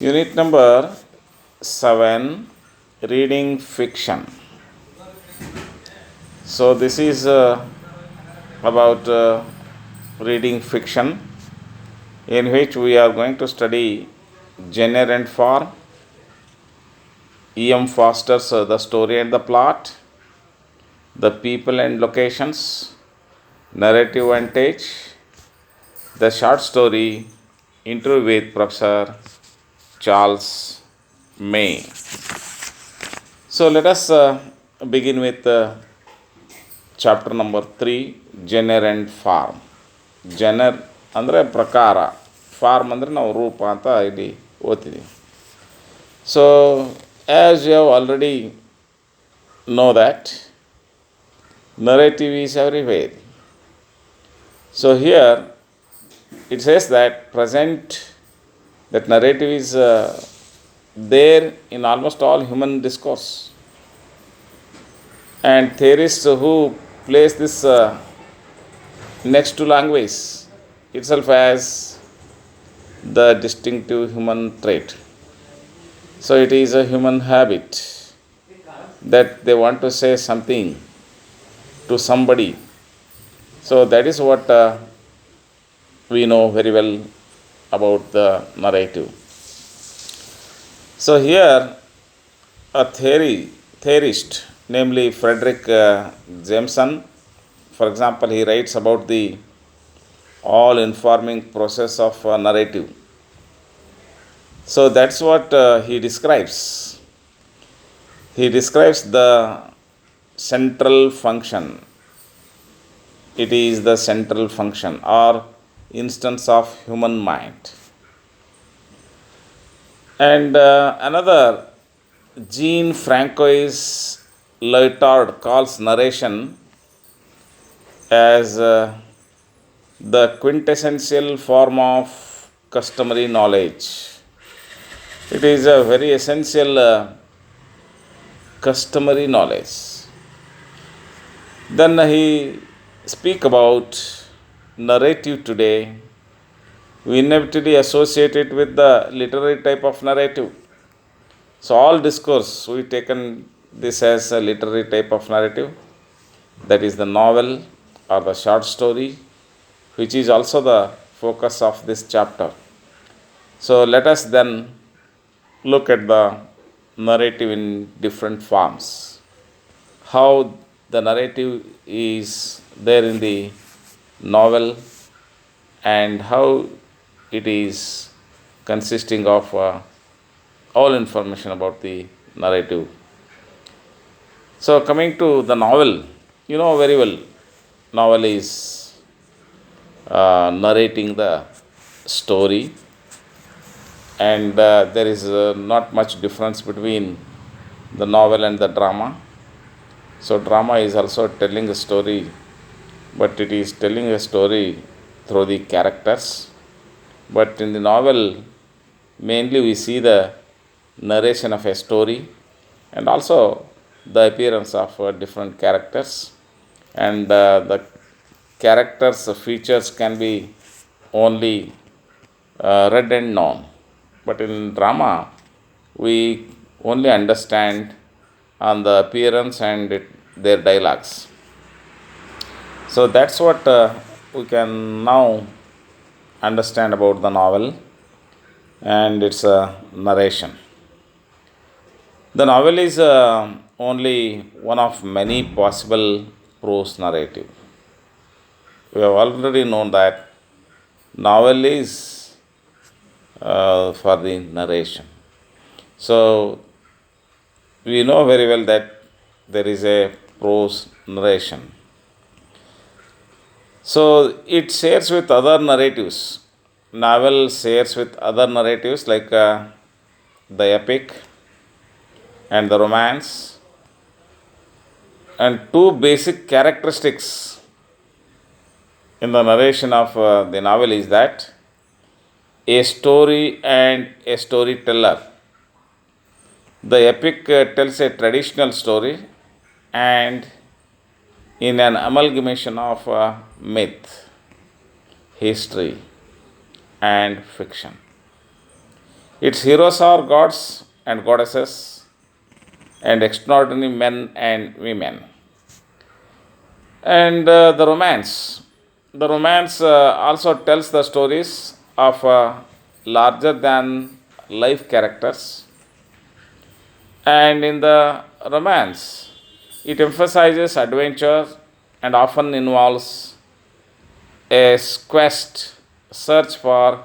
Unit number 7, Reading Fiction. So, this is about reading fiction, in which we are going to study genre and form, E.M. Foster's The Story and the Plot, the people and locations, narrative and age, the short story, interview with Professor Charles May. So, let us begin with chapter number 3, genre and form. Genre ಅಂದರೆ ಪ್ರಕಾರ, form ಅಂದರೆ ನಾವು ರೂಪ ಅಂತ ಇಲ್ಲಿ ಓದ್ತಿದ್ದೀವಿ. So as you have already know that narrative is everywhere. So here it says that present that narrative is there in almost all human discourse, and theorists who place this next to language itself as the distinctive human trait. So it is a human habit that they want to say something to somebody. So that is what we know very well about the narrative. So here a theorist, namely Frederick Jameson, for example, he writes about the all-informing process of narrative. So that's what he describes. He describes the central function. It is the central function or instance of human mind. And another, Jean-Francois Lyotard calls narration as the quintessential form of customary knowledge. It is a very essential customary knowledge. Then he speak about narrative today. We inevitably associate it with the literary type of narrative. So all discourse, we taken this as a literary type of narrative, that is the novel or the short story, which is also the focus of this chapter. So let us then look at the narrative in different forms. How the narrative is there in the novel and how it is consisting of all information about the narrative. So coming to the novel, you know very well, novel is narrating the story, and there is not much difference between the novel and the drama. So drama is also telling a story, but it is telling a story through the characters. But in the novel, mainly we see the narration of a story and also the appearance of different characters, and the characters' features can be only read and known. But in drama, we only understand on the appearance and their dialogues. So that's what we can now understand about the novel and its narration. The novel is only one of many possible prose narrative. We have already known that novel is for the narration. So we know very well that there is a prose narration. So it shares with other narratives. Novel shares with other narratives like the epic and the romance. And two basic characteristics in the narration of the novel is that a story and a storyteller. The epic tells a traditional story and in an amalgamation of myth, history, and fiction. Its heroes are gods and goddesses and extraordinary men and women. And the romance also tells the stories of larger than life characters. And in the romance, it emphasizes adventure and often involves a quest, search for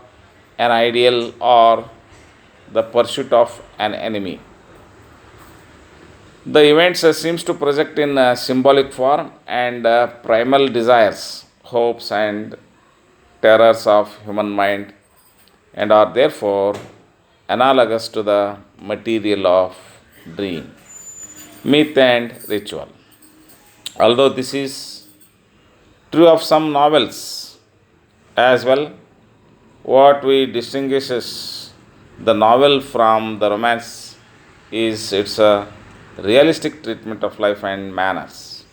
an ideal, or the pursuit of an enemy. The events seems to project in symbolic form and primal desires, hopes, and terrors of human mind, and are therefore analogous to the material of dream, myth, and ritual. Although this is true of some novels as well, what we distinguishes the novel from the romance is its realistic treatment of life and manners.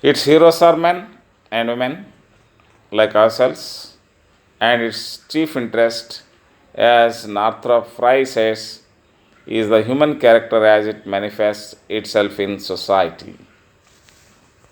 Its heroes are men and women like ourselves, and its chief interest, as Northrop Frye says, is the human character as it manifests itself in society.